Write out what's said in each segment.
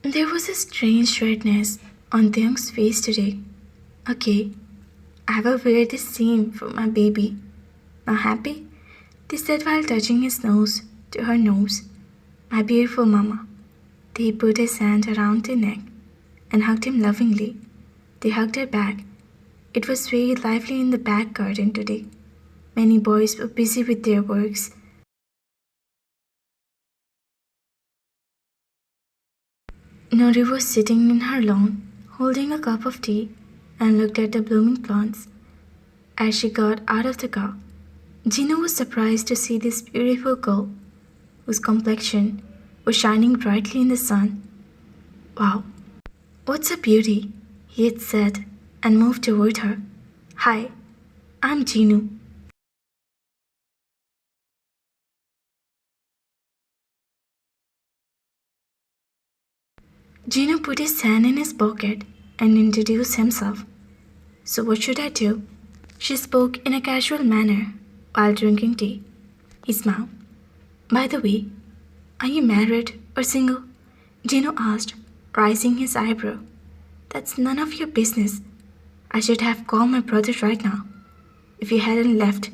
There was a strange redness on Theung's face today. Okay, I will wear this same for my baby. Now happy? They said while touching his nose to her nose. My beautiful mama. They put his hand around her neck and hugged him lovingly. They hugged her back. It was very lively in the back garden today. Many boys were busy with their works. Nori was sitting in her lawn, holding a cup of tea, and looked at the blooming plants. As she got out of the car, Gino was surprised to see this beautiful girl, whose complexion was shining brightly in the sun. Wow, what's a beauty, he had said, and moved toward her. Hi, I'm Gino. Gino put his hand in his pocket and introduced himself. So what should I do? She spoke in a casual manner while drinking tea. He smiled. By the way, are you married or single? Gino asked, raising his eyebrow. That's none of your business. I should have called my brother right now, if you hadn't left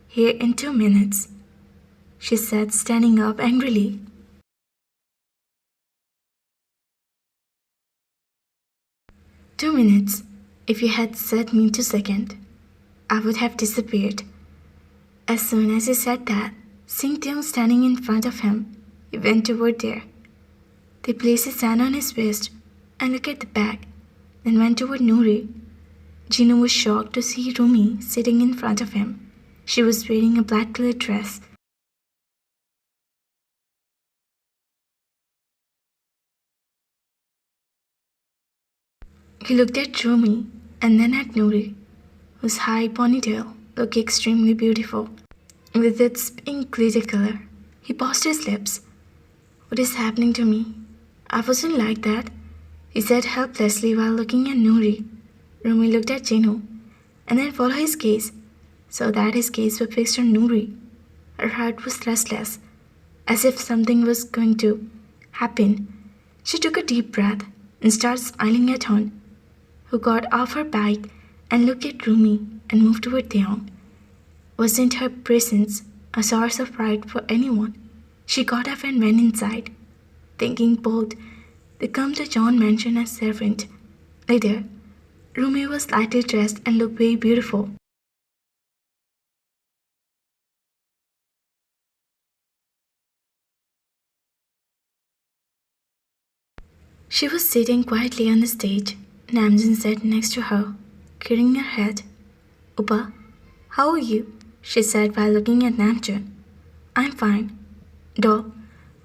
here in 2 minutes, she said, standing up angrily. "2 minutes. If you had said me 2 seconds, I would have disappeared." As soon as he said that, seeing Theung standing in front of him, he went toward there. They placed his hand on his waist and looked at the bag, then went toward Noori. Gino was shocked to see Rumi sitting in front of him. She was wearing a black-colored dress. He looked at Rumi and then at Noori, whose high ponytail looked extremely beautiful, with its pink glitter color. He paused his lips. "What is happening to me? I wasn't like that," he said helplessly while looking at Noori. Rumi looked at Gino and then followed his gaze, so that his gaze was fixed on Noori. Her heart was restless, as if something was going to happen. She took a deep breath and started smiling at Hon, who got off her bike and looked at Rumi and moved toward Theon. Wasn't her presence a source of pride for anyone? She got up and went inside, thinking both they come to John mansion as servant. Later, Rumi was lightly dressed and looked very beautiful. She was sitting quietly on the stage. Namjoon sat next to her, carrying her head. "Upa, how are you?" she said while looking at Namjoon. "I'm fine. Doll,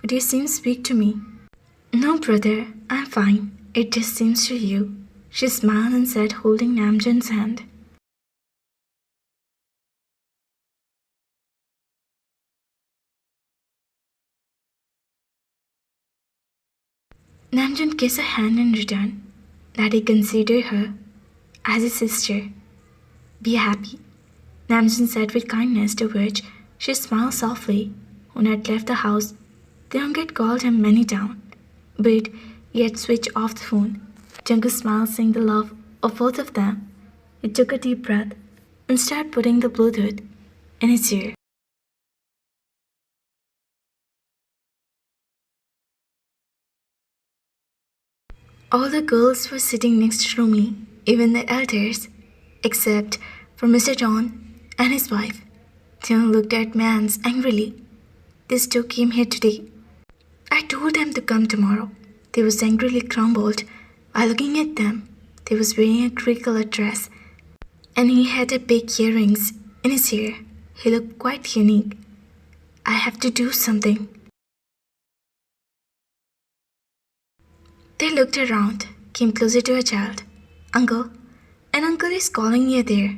would you seem to speak to me?" "No, brother, I'm fine. It just seems to you," she smiled and said, holding Namjoon's hand. Namjoon kissed her hand in return, that he considered her as his sister. "Be happy," Namjoon said with kindness, to which she smiled softly. When had left the house, Theung had called him many times, but he had switched off the phone. Jungkook smiled, seeing the love of both of them. He took a deep breath and started putting the Bluetooth in his ear. All the girls were sitting next to Rumi, even the elders, except for Mr. John and his wife. Theung looked at Mans angrily. "These two came here today. I told them to come tomorrow." They was angrily grumbled while looking at them. They was wearing a grey-colored dress, and he had a big earrings in his ear. He looked quite unique. "I have to do something." They looked around, came closer to a child. "Uncle, an uncle is calling you there,"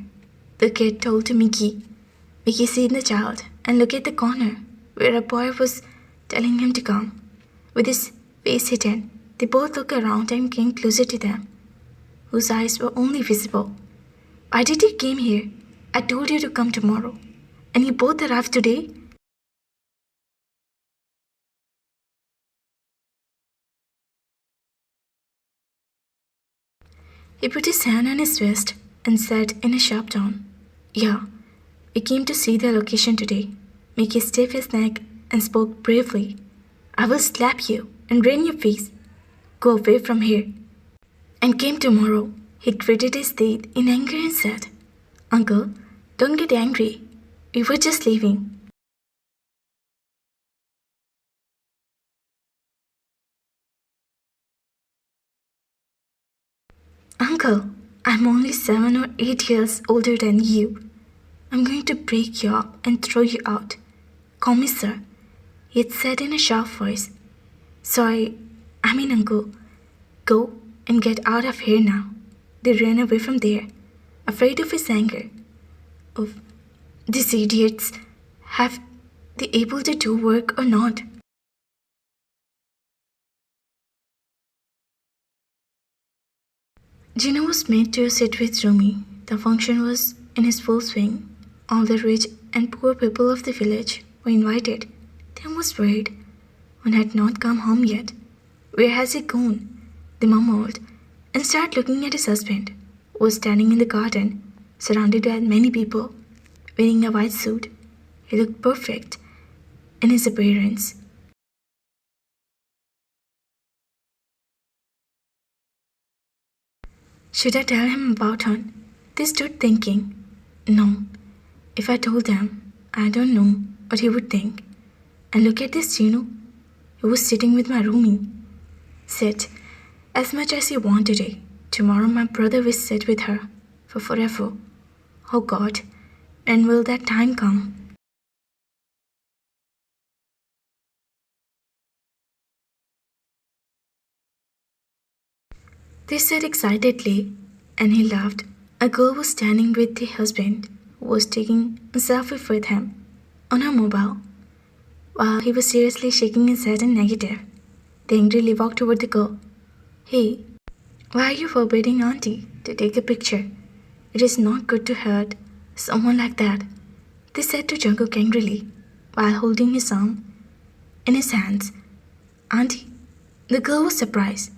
the kid told to Mickey. Mickey seen the child and looked at the corner where a boy was telling him to come. With his face hidden, they both looked around and came closer to them, whose eyes were only visible. "Why did you came here? I told you to come tomorrow, and you both arrived today?" He put his hand on his wrist and said in a sharp tone, "Yeah, we came to see the location today." Mickey stiffened his neck and spoke bravely. "I will slap you and drain your face. Go away from here." And came tomorrow. He gritted his teeth in anger and said, "Uncle, don't get angry. We were just leaving." "Uncle, I'm only 7 or 8 years older than you. I'm going to break you up and throw you out. Call me sir," he had said in a sharp voice. "Sorry, I mean uncle. Go and get out of here now." They ran away from there, afraid of his anger. Of these idiots, have they able to do work or not? Gino was made to sit with Rumi. The function was in his full swing. All the rich and poor people of the village were invited. Tim was worried. One had not come home yet. Where has he gone? They mumbled and started looking at his husband, who was standing in the garden, surrounded by many people, wearing a white suit. He looked perfect in his appearance. Should I tell him about her? They stood thinking. No, if I told them, I don't know what he would think. And look at this Gino, who was sitting with my roomie. Sit as much as you want today. Tomorrow my brother will sit with her for forever. Oh God, when will that time come? They said excitedly, and he laughed. A girl was standing with the husband, who was taking a selfie with him on her mobile, while he was seriously shaking his head in negative. They angrily walked toward the girl. "Hey, why are you forbidding Auntie to take a picture? It is not good to hurt someone like that," they said to Jungkook angrily, while holding his arm in his hands. "Auntie," the girl was surprised.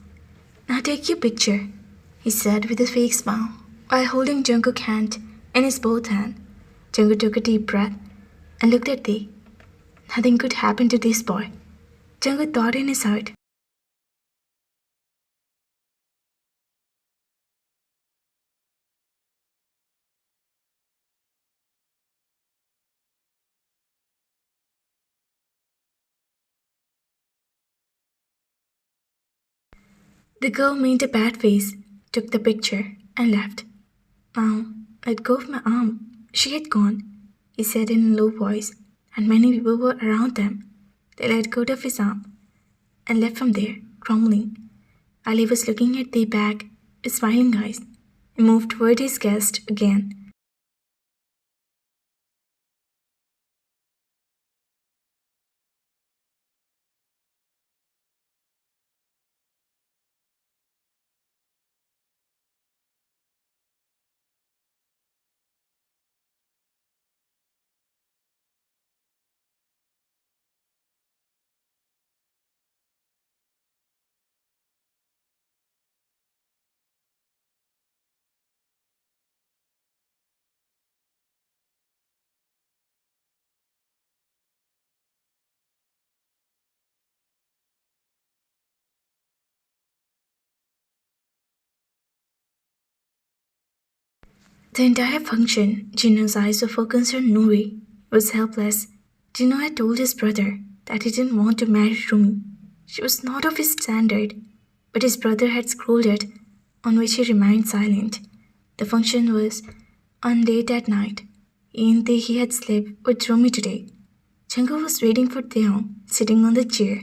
"Now take your picture," he said with a fake smile, while holding Jungkook's hand in his both hands. Jungkook took a deep breath and looked at Tae. Nothing could happen to this boy, Jungkook thought in his heart. The girl made a bad face, took the picture, and left. "Now, let go of my arm." She had gone, he said in a low voice, and many people were around them. They let go of his arm and left from there, grumbling. While he was looking at the bag with smiling eyes, he moved toward his guest again. The entire function, Gino's eyes were focused on Nuri. He was helpless. Gino had told his brother that he didn't want to marry Rumi. She was not of his standard, but his brother had scolded, on which he remained silent. The function was on late at night. In the he had slept with Rumi today. Chango was waiting for Theon, sitting on the chair.